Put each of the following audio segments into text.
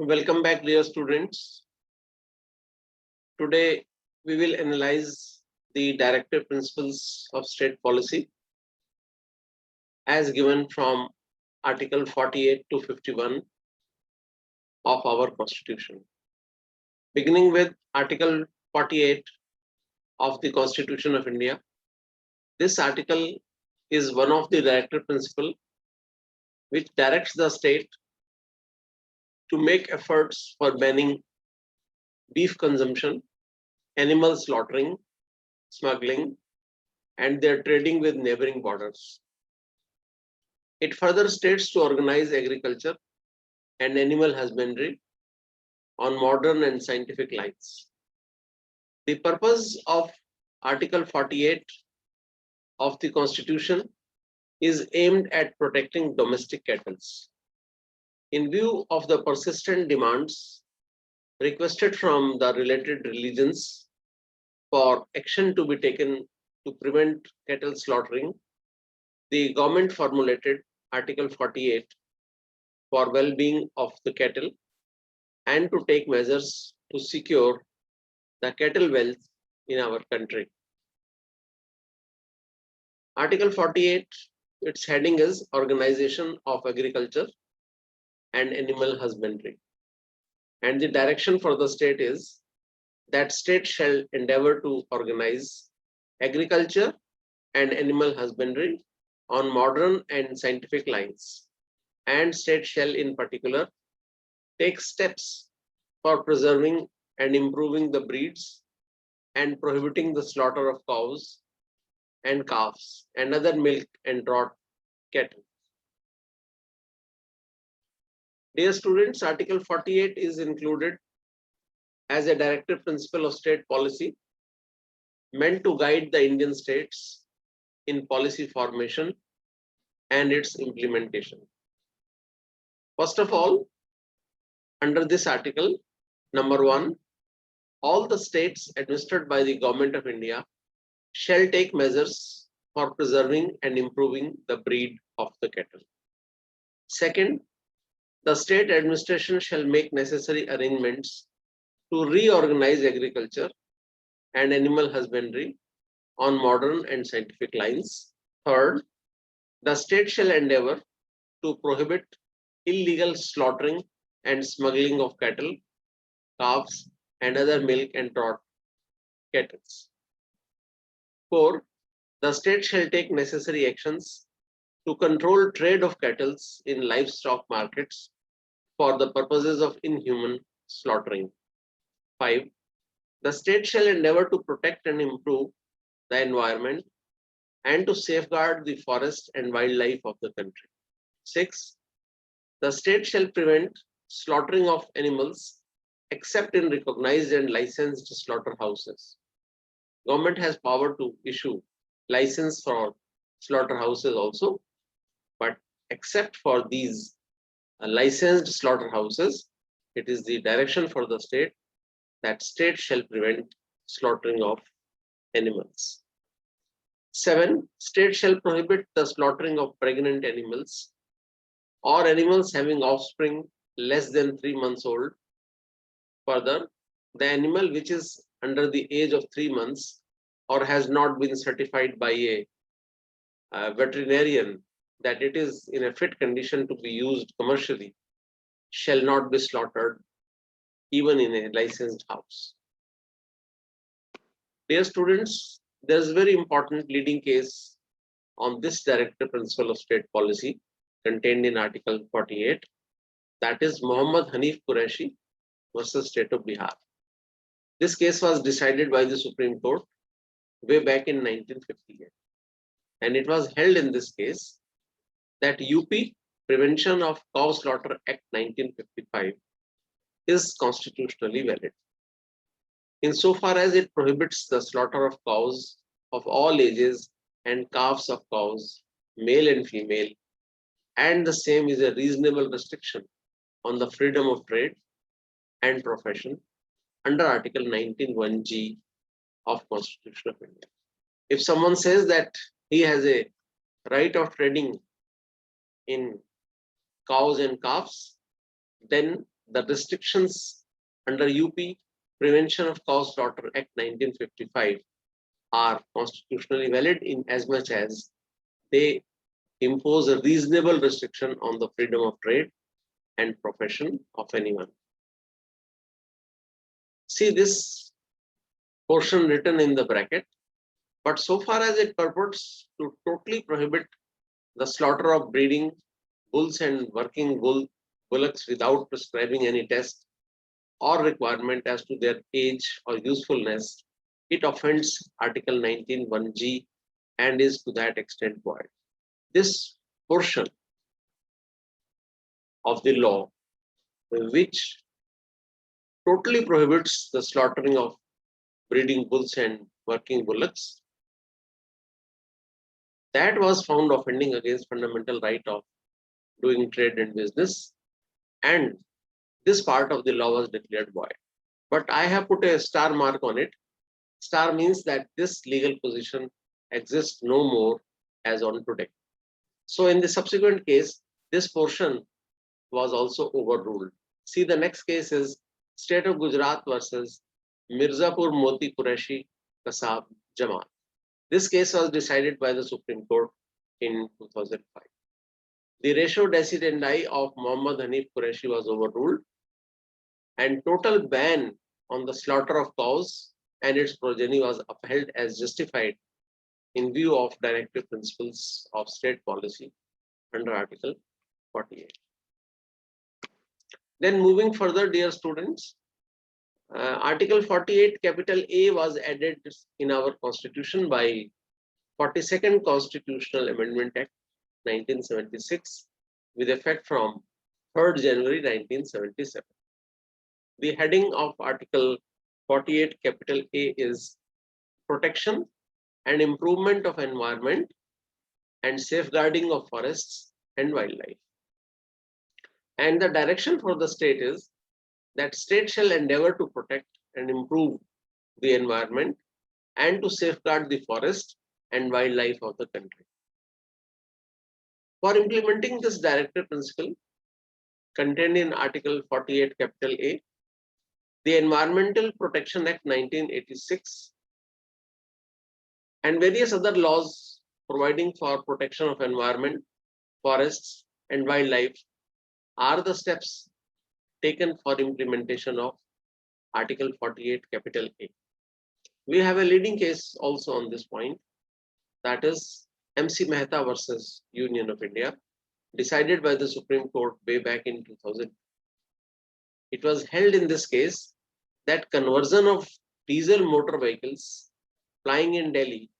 Welcome back, dear students. Today, we will analyze the directive principles of state policy as given from Article 48 to 51 of our Constitution. Beginning with Article 48 of the Constitution of India, this article is one of the directive principles which directs the state to make efforts for banning beef consumption, animal slaughtering, smuggling, and their trading with neighboring borders. It further states to organize agriculture and animal husbandry on modern and scientific lines. The purpose of Article 48 of the Constitution is aimed at protecting domestic cattle. In view of the persistent demands requested from the related religions for action to be taken to prevent cattle slaughtering, the government formulated Article 48 for well-being of the cattle and to take measures to secure the cattle wealth in our country. Article 48, its heading is Organization of Agriculture and Animal Husbandry. And the direction for the state is that state shall endeavor to organize agriculture and animal husbandry on modern and scientific lines, and state shall in particular take steps for preserving and improving the breeds and prohibiting the slaughter of cows and calves and other milk and draught cattle. Dear students, Article 48 is included as a directive principle of state policy meant to guide the Indian states in policy formation and its implementation. First of all, under this article, number 1, all the states administered by the Government of India shall take measures for preserving and improving the breed of the cattle. Second, the state administration shall make necessary arrangements to reorganize agriculture and animal husbandry on modern and scientific lines. Third, the state shall endeavor to prohibit illegal slaughtering and smuggling of cattle, calves, and other milk and draught cattle. Fourth, the state shall take necessary actions to control trade of cattle in livestock markets for the purposes of inhuman slaughtering. 5. The state shall endeavor to protect and improve the environment and to safeguard the forest and wildlife of the country. 6. The state shall prevent slaughtering of animals except in recognized and licensed slaughterhouses. Government has power to issue license for slaughterhouses also, but except for these licensed slaughterhouses, it is the direction for the state that state shall prevent slaughtering of animals. 7. State shall prohibit the slaughtering of pregnant animals or animals having offspring less than 3 months old. Further, the animal which is under the age of 3 months or has not been certified by a veterinarian that it is in a fit condition to be used commercially shall not be slaughtered even in a licensed house. Dear students, there is a very important leading case on this directive principle of state policy contained in Article 48, that is Muhammad Hanif Qureshi versus State of Bihar. This case was decided by the Supreme Court way back in 1958, and it was held in this case that UP Prevention of Cow Slaughter Act 1955 is constitutionally valid insofar as it prohibits the slaughter of cows of all ages and calves of cows, male and female, and the same is a reasonable restriction on the freedom of trade and profession under Article 19(1)(g) of Constitution of India. If someone says that he has a right of trading in cows and calves, then the restrictions under UP Prevention of Cow Slaughter Act 1955 are constitutionally valid in as much as they impose a reasonable restriction on the freedom of trade and profession of anyone. See this portion written in the bracket, but so far as it purports to totally prohibit the slaughter of breeding bulls and working bullocks without prescribing any test or requirement as to their age or usefulness, it offends Article 19(1)(g) and is to that extent void. This portion of the law, which totally prohibits the slaughtering of breeding bulls and working bullocks, that was found offending against fundamental right of doing trade and business, and this part of the law was declared void. But I have put a star mark on it. Star means that this legal position exists no more as on today. So in the subsequent case, this portion was also overruled. See, the next case is State of Gujarat versus Mirzapur Moti Qureshi Kasab Jamaat. This case was decided by the Supreme Court in 2005. The ratio decidendi of Muhammad Hanif Qureshi was overruled, and total ban on the slaughter of cows and its progeny was upheld as justified in view of directive principles of state policy under Article 48. Then moving further, dear students, Article 48 capital A was added in our constitution by 42nd Constitutional Amendment Act 1976 with effect from 3rd January 1977. The heading of Article 48 capital A is protection and improvement of environment and safeguarding of forests and wildlife. And the direction for the state is that state shall endeavor to protect and improve the environment and to safeguard the forest and wildlife of the country. For implementing this directive principle contained in Article 48 capital A, the Environmental Protection Act 1986 and various other laws providing for protection of environment, forests and wildlife are the steps taken for implementation of Article 48 capital A. We have a leading case also on this point, that is MC Mehta versus Union of India, decided by the Supreme Court way back in 2000. It was held in this case that conversion of diesel motor vehicles flying in Delhi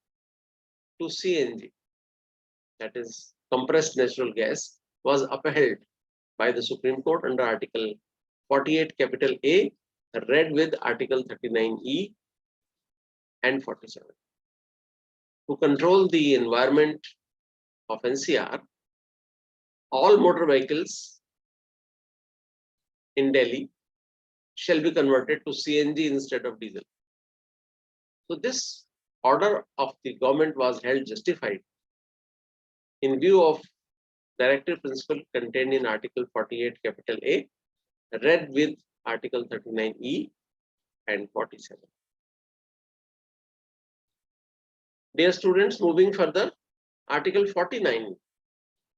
to CNG, that is compressed natural gas, was upheld by the Supreme Court under Article 48 capital A, read with Article 39E and 47. To control the environment of NCR, all motor vehicles in Delhi shall be converted to CNG instead of diesel. So this order of the government was held justified in view of directive principle contained in Article 48 capital A, read with Article 39E and 47. Dear students, moving further, Article 49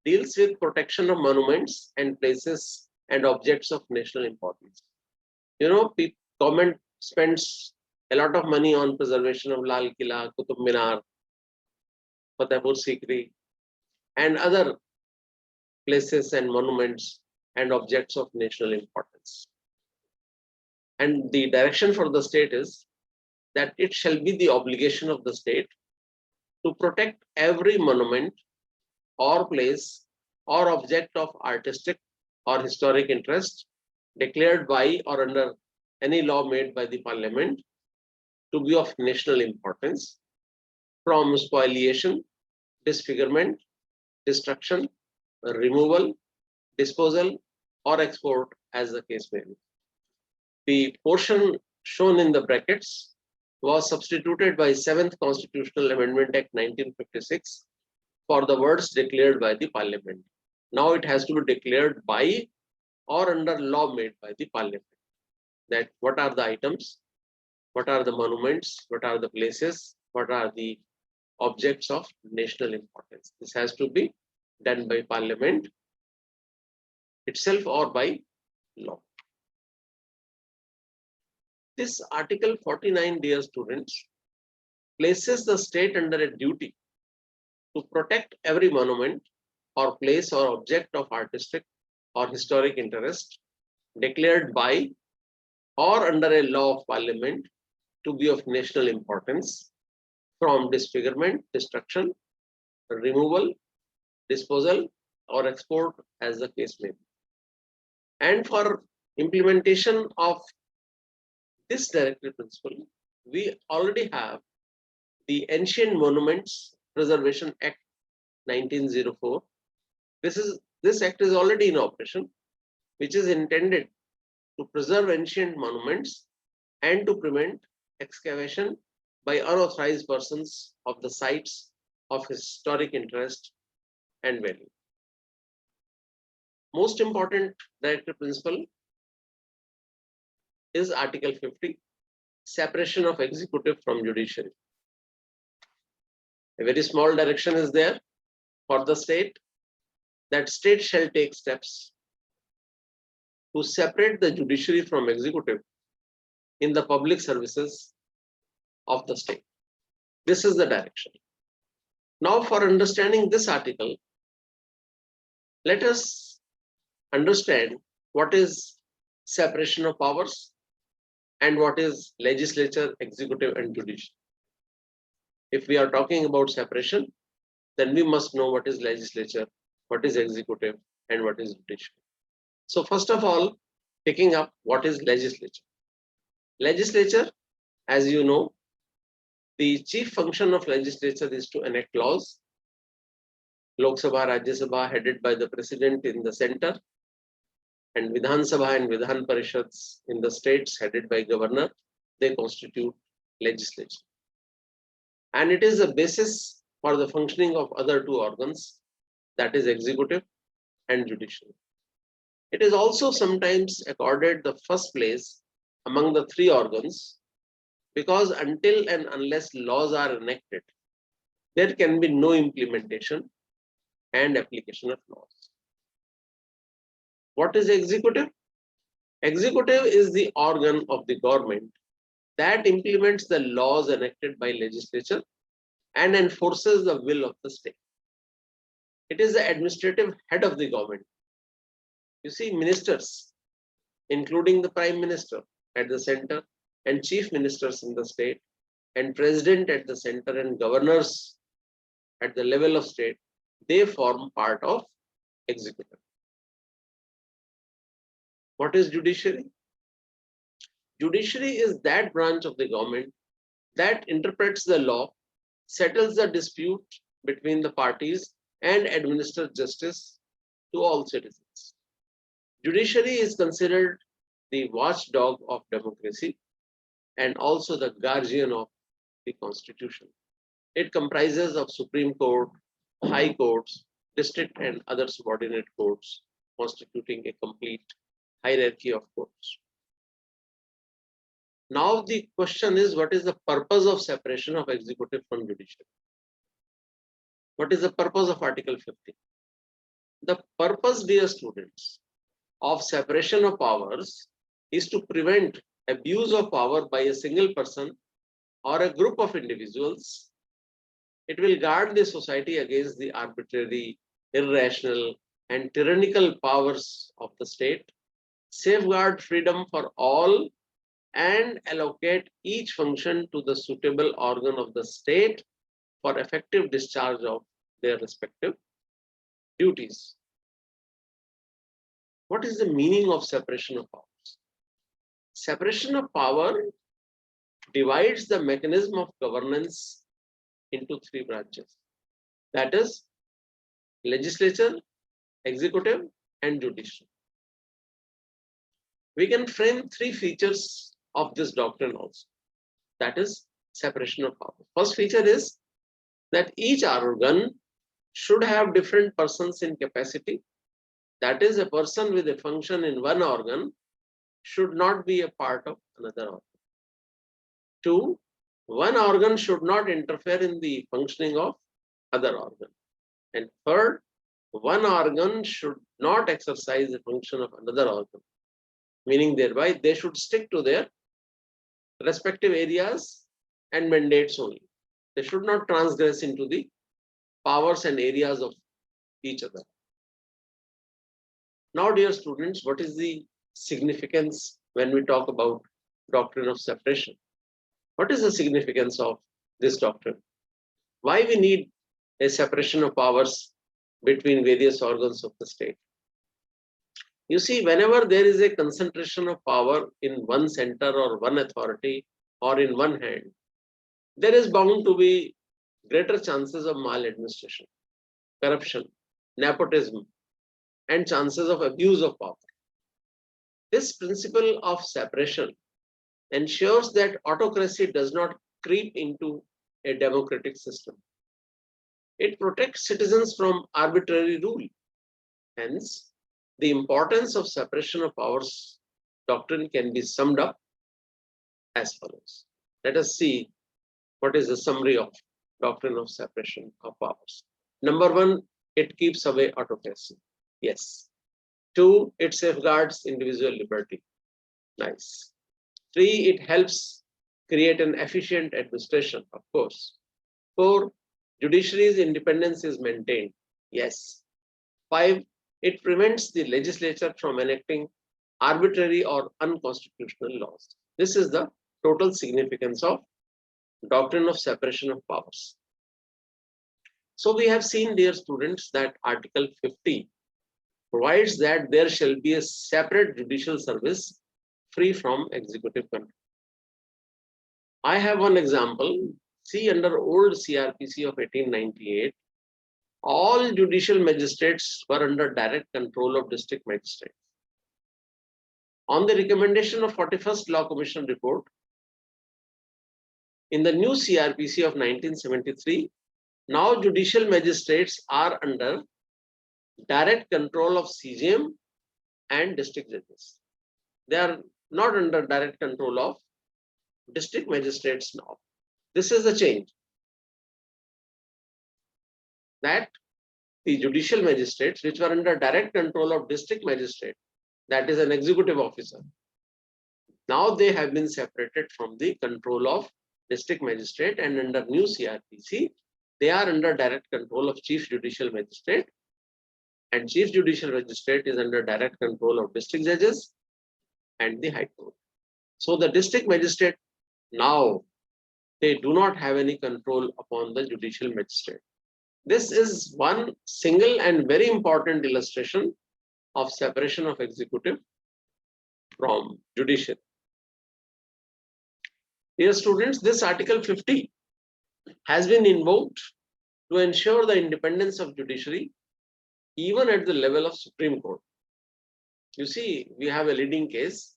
deals with protection of monuments and places and objects of national importance. You know, government spends a lot of money on preservation of Lal Killa, Qutub Minar, Fatehpur Sikri, and other places and monuments and objects of national importance. And the direction for the state is that it shall be the obligation of the state to protect every monument or place or object of artistic or historic interest declared by or under any law made by the parliament to be of national importance from spoliation, disfigurement, destruction, removal, disposal, or export as the case may be. The portion shown in the brackets was substituted by 7th Constitutional Amendment Act 1956 for the words declared by the parliament. Now it has to be declared by or under law made by the parliament. That what are the items, what are the monuments, what are the places, what are the objects of national importance. This has to be done by parliament itself or by law. This Article 49, dear students, places the state under a duty to protect every monument or place or object of artistic or historic interest declared by or under a law of parliament to be of national importance from disfigurement, destruction, removal, disposal, or export as the case may be. And for implementation of this directive principle, we already have the Ancient Monuments Preservation Act 1904. This act is already in operation, which is intended to preserve ancient monuments and to prevent excavation by unauthorized persons of the sites of historic interest and value. Most important directive principle is Article 50, separation of executive from judiciary. A very small direction is there for the state, that state shall take steps to separate the judiciary from executive in the public services of the state. This is the direction. Now, for understanding this article, let us understand what is separation of powers and what is legislature, executive, and judicial. If we are talking about separation, then we must know what is legislature, what is executive, and what is judicial. So first of all, picking up what is legislature. Legislature, as you know, the chief function of legislature is to enact laws. Lok Sabha, Rajya Sabha headed by the president in the center, and Vidhan Sabha and Vidhan Parishads in the states headed by governor, they constitute legislature. And it is a basis for the functioning of other two organs, that is executive and judicial. It is also sometimes accorded the first place among the three organs, because until and unless laws are enacted, there can be no implementation and application of laws. What is executive? Executive is the organ of the government that implements the laws enacted by legislature and enforces the will of the state. It is the administrative head of the government. You see, ministers, including the prime minister at the center and chief ministers in the state and president at the center and governors at the level of state, they form part of executive. What is judiciary? Judiciary is that branch of the government that interprets the law, settles the dispute between the parties, and administers justice to all citizens. Judiciary is considered the watchdog of democracy and also the guardian of the constitution. It comprises of Supreme Court, high courts, district and other subordinate courts, constituting a complete hierarchy of courts. Now the question is, what is the purpose of separation of executive from judicial? What is the purpose of Article 50? The purpose, dear students, of separation of powers is to prevent abuse of power by a single person or a group of individuals. It will guard the society against the arbitrary, irrational, and tyrannical powers of the state, safeguard freedom for all, and allocate each function to the suitable organ of the state for effective discharge of their respective duties. What is the meaning of separation of powers? Separation of power divides the mechanism of governance into three branches. That is legislature, executive, and judicial. We can frame three features of this doctrine also. That is separation of power. First feature is that each organ should have different persons in capacity That is, a person with a function in one organ should not be a part of another organ. 2, one organ should not interfere in the functioning of other organ. And third, one organ should not exercise the function of another organ, meaning thereby they should stick to their respective areas and mandates only. They should not transgress into the powers and areas of each other. Now, dear students, what is the significance when we talk about doctrine of separation? What is the significance of this doctrine? Why we need a separation of powers between various organs of the state? You see, whenever there is a concentration of power in one center or one authority or in one hand, there is bound to be greater chances of maladministration, corruption, nepotism, and chances of abuse of power. This principle of separation ensures that autocracy does not creep into a democratic system. It protects citizens from arbitrary rule. Hence, the importance of separation of powers doctrine can be summed up as follows. Let us see what is the summary of doctrine of separation of powers. Number 1, it keeps away autocracy. Yes. 2, it safeguards individual liberty. Nice. 3, it helps create an efficient administration, of course. 4, judiciary's independence is maintained. Yes. 5, it prevents the legislature from enacting arbitrary or unconstitutional laws. This is the total significance of doctrine of separation of powers. So we have seen, dear students, that Article 50 provides that there shall be a separate judicial service free from executive control. I have one example. See, under old CRPC of 1898, all judicial magistrates were under direct control of district magistrates. On the recommendation of 41st Law Commission report, in the new CRPC of 1973, now judicial magistrates are under direct control of CJM and district judges. They are not under direct control of district magistrates now. This is the change. That the judicial magistrates, which were under direct control of district magistrate, that is an executive officer, now they have been separated from the control of district magistrate, and under new CRPC, they are under direct control of chief judicial magistrate, and chief judicial magistrate is under direct control of district judges and the High Court. So the district magistrate now, they do not have any control upon the judicial magistrate. This is one single and very important illustration of separation of executive from judicial. Dear students, this Article 50 has been invoked to ensure the independence of judiciary even at the level of Supreme Court. You see, we have a leading case,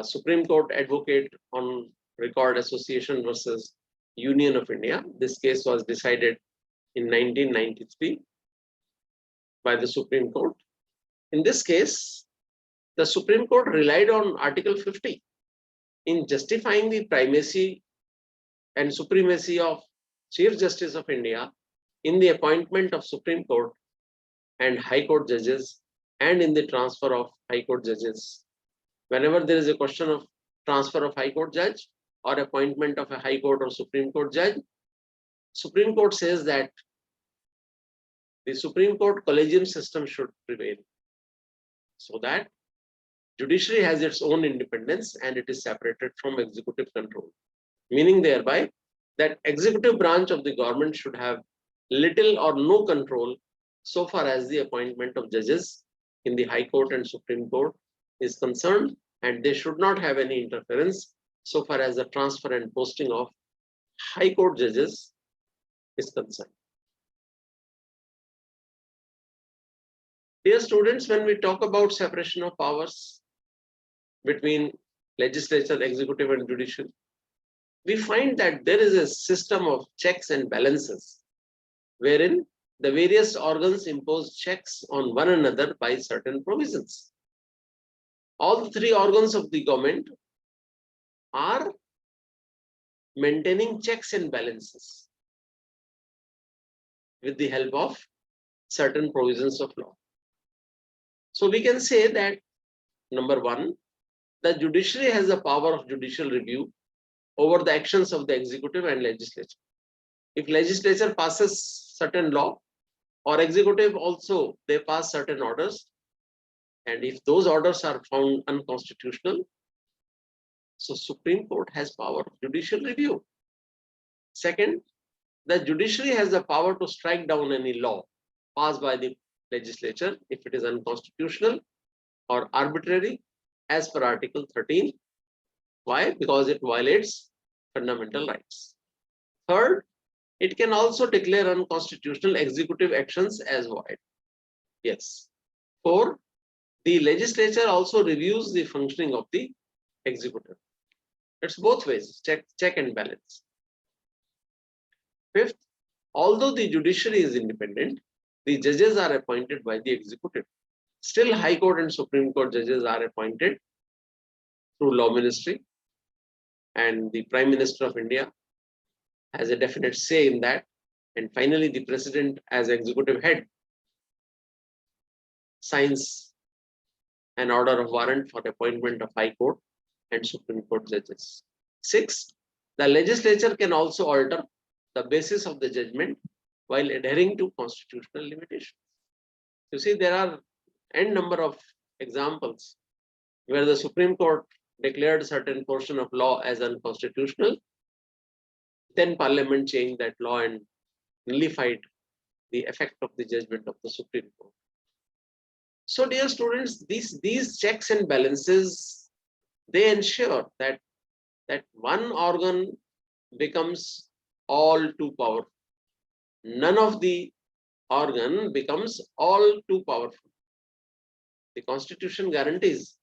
Supreme Court Advocate on Record Association versus Union of India. This case was decided in 1993 by the Supreme Court. In this case, the Supreme Court relied on Article 50 in justifying the primacy and supremacy of Chief Justice of India in the appointment of Supreme Court and High Court judges and in the transfer of High Court judges. Whenever there is a question of transfer of High Court judge or appointment of a High Court or Supreme Court judge, Supreme Court says that the Supreme Court collegium system should prevail, so that judiciary has its own independence and it is separated from executive control, meaning thereby that executive branch of the government should have little or no control so far as the appointment of judges in the High Court and Supreme Court is concerned, and they should not have any interference so far as the transfer and posting of High Court judges is concerned. Dear students, when we talk about separation of powers between legislature, executive and judicial, we find that there is a system of checks and balances wherein the various organs impose checks on one another by certain provisions. All the three organs of the government are maintaining checks and balances with the help of certain provisions of law. So we can say that, number one, the judiciary has the power of judicial review over the actions of the executive and legislature. If legislature passes certain law, or executive also, they pass certain orders, and if those orders are found unconstitutional, so Supreme Court has power of judicial review. Second, the judiciary has the power to strike down any law passed by the legislature if it is unconstitutional or arbitrary as per Article 13. Why? Because it violates fundamental rights. Third, it can also declare unconstitutional executive actions as void. Yes. Four, the legislature also reviews the functioning of the executive. It's both ways, check and balance. Fifth, although the judiciary is independent, the judges are appointed by the executive. Still, High Court and Supreme Court judges are appointed through Law Ministry, and the Prime Minister of India has a definite say in that. And finally, the President, as executive head, signs an order of warrant for appointment of High Court and Supreme Court judges. Six, the legislature can also alter the basis of the judgment while adhering to constitutional limitations. You see, there are n number of examples where the Supreme Court declared certain portion of law as unconstitutional. Then Parliament changed that law and nullified the effect of the judgment of the Supreme Court. So, dear students, these checks and balances, they ensure that one organ becomes all too powerful. None of the organ becomes all too powerful. The Constitution guarantees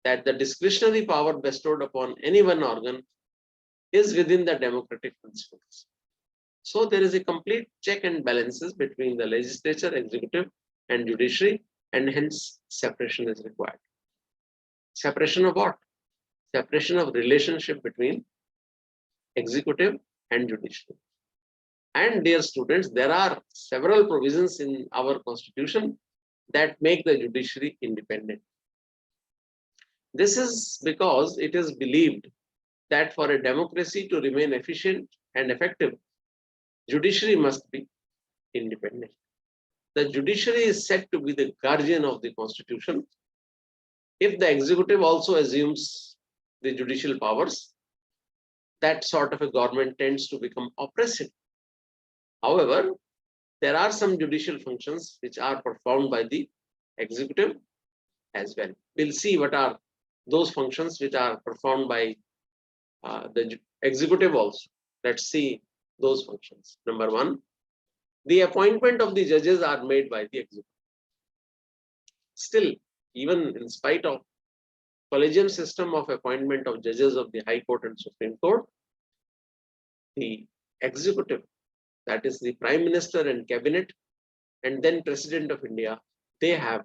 that the discretionary power bestowed upon any one organ is within the democratic principles. So there is a complete check and balances between the legislature, executive, and judiciary, and hence separation is required. Separation of what? Separation of relationship between executive and judiciary. And dear students, there are several provisions in our Constitution that make the judiciary independent. This is because it is believed that for a democracy to remain efficient and effective, judiciary must be independent. The judiciary is said to be the guardian of the Constitution. If the executive also assumes the judicial powers, that sort of a government tends to become oppressive. However, there are some judicial functions which are performed by the executive as well. We'll see what are those functions which are performed by the executive also. Let's see those functions. Number one, the appointment of the judges are made by the executive. Still, even in spite of collegium system of appointment of judges of the High Court and Supreme Court, the executive, that is the Prime Minister and Cabinet, and then President of India, they have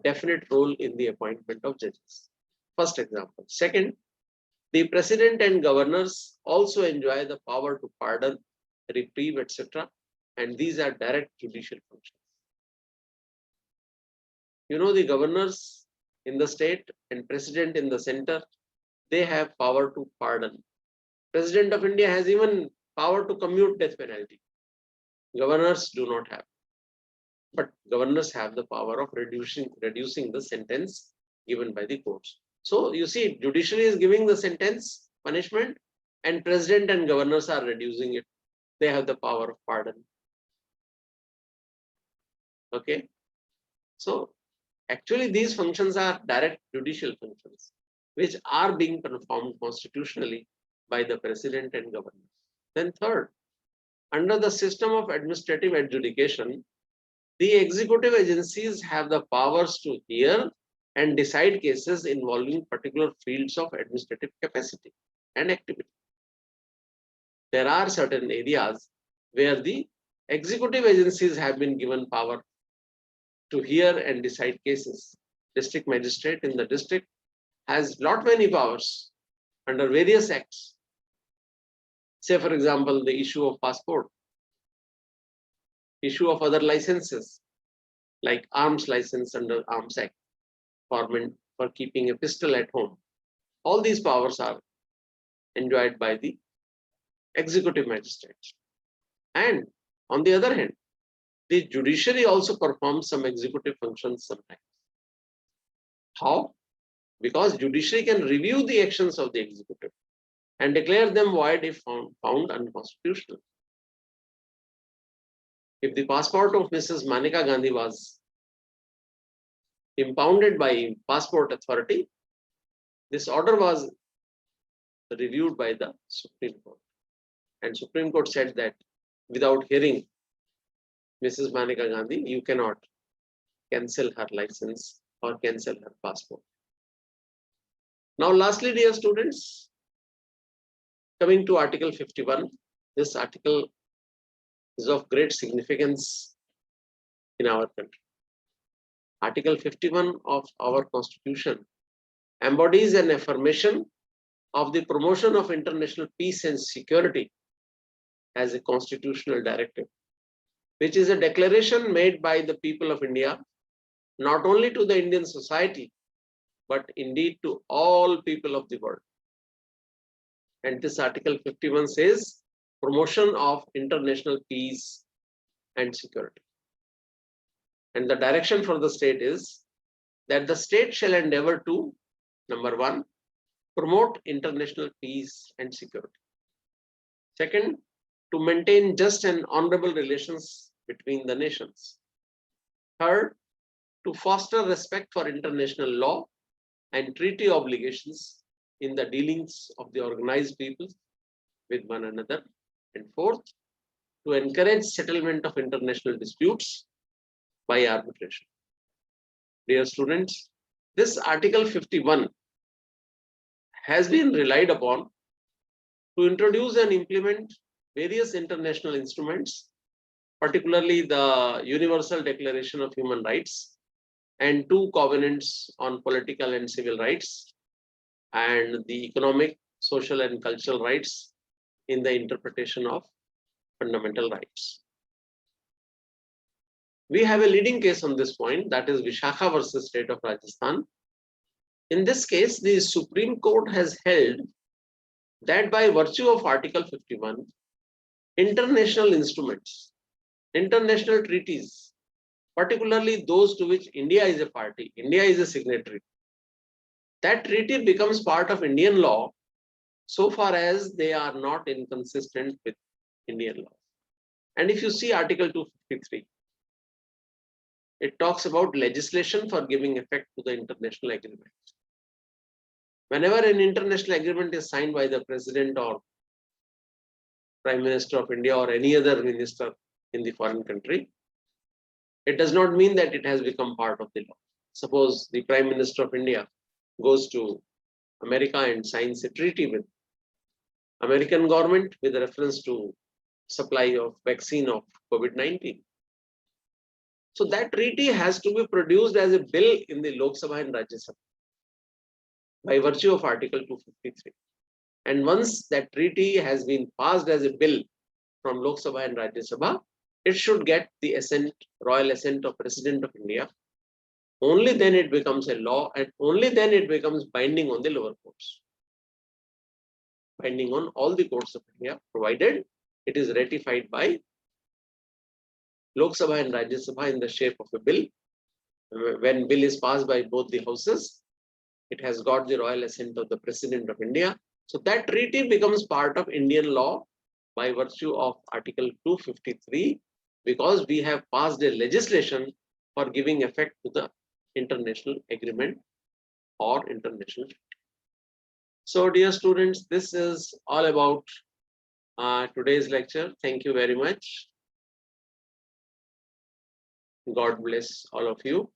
definite role in the appointment of judges. First example. Second, the President and governors also enjoy the power to pardon, reprieve, etc. And these are direct judicial functions. You know, the governors in the state and President in the center, they have power to pardon. President of India has even power to commute death penalty. Governors do not have. But governors have the power of reducing the sentence given by the courts. So you see, judiciary is giving the sentence, punishment, and president and governors are reducing it. They have the power of pardon. Okay. So actually these functions are direct judicial functions, which are being performed constitutionally by the president and governors. Then third, under the system of administrative adjudication, the executive agencies have the powers to hear and decide cases involving particular fields of administrative capacity and activity. There are certain areas where the executive agencies have been given power to hear and decide cases. District magistrate in the district has lot many powers under various acts. Say, for example, the issue of passport, issue of other licenses, like arms license under Arms Act, for keeping a pistol at home. All these powers are enjoyed by the executive magistrates. And on the other hand, the judiciary also performs some executive functions sometimes. How? Because judiciary can review the actions of the executive and declare them void if found unconstitutional. If the passport of Mrs. Maneka Gandhi was impounded by passport authority, this order was reviewed by the Supreme Court. And Supreme Court said that without hearing Mrs. Maneka Gandhi, you cannot cancel her license or cancel her passport. Now, lastly, dear students, coming to Article 51, this article is of great significance in our country. Article 51 of our Constitution embodies an affirmation of the promotion of international peace and security as a constitutional directive, which is a declaration made by the people of India, not only to the Indian society, but indeed to all people of the world. And this Article 51 says promotion of international peace and security. And the direction for the state is that the state shall endeavor to, number one, promote international peace and security. Second, to maintain just and honorable relations between the nations. Third, to foster respect for international law and treaty obligations in the dealings of the organized peoples with one another. And fourth, to encourage settlement of international disputes by arbitration. Dear students, this Article 51 has been relied upon to introduce and implement various international instruments, particularly the Universal Declaration of Human Rights and two covenants on political and civil rights, and the economic, social, and cultural rights in the interpretation of fundamental rights. We have a leading case on this point, that is Vishakha versus State of Rajasthan. In this case, the Supreme Court has held that by virtue of Article 51, international instruments, international treaties, particularly those to which India is a party, India is a signatory, that treaty becomes part of Indian law so far as they are not inconsistent with Indian law. And if you see Article 253, it talks about legislation for giving effect to the international agreement. Whenever an international agreement is signed by the President or Prime Minister of India or any other minister in the foreign country, it does not mean that it has become part of the law. Suppose the Prime Minister of India goes to America and signs a treaty with American government with reference to supply of vaccine of COVID-19. So that treaty has to be produced as a bill in the Lok Sabha and Rajya Sabha by virtue of Article 253. And once that treaty has been passed as a bill from Lok Sabha and Rajya Sabha, it should get the assent, royal assent of President of India. Only then it becomes a law, and only then it becomes binding on the lower courts. Binding on all the courts of India, provided it is ratified by Lok Sabha and Rajya Sabha in the shape of a bill. When bill is passed by both the houses, it has got the royal assent of the President of India. So that treaty becomes part of Indian law by virtue of Article 253, because we have passed a legislation for giving effect to the international agreement or international treaty. So dear students, this is all about today's lecture. Thank you very much. God bless all of you.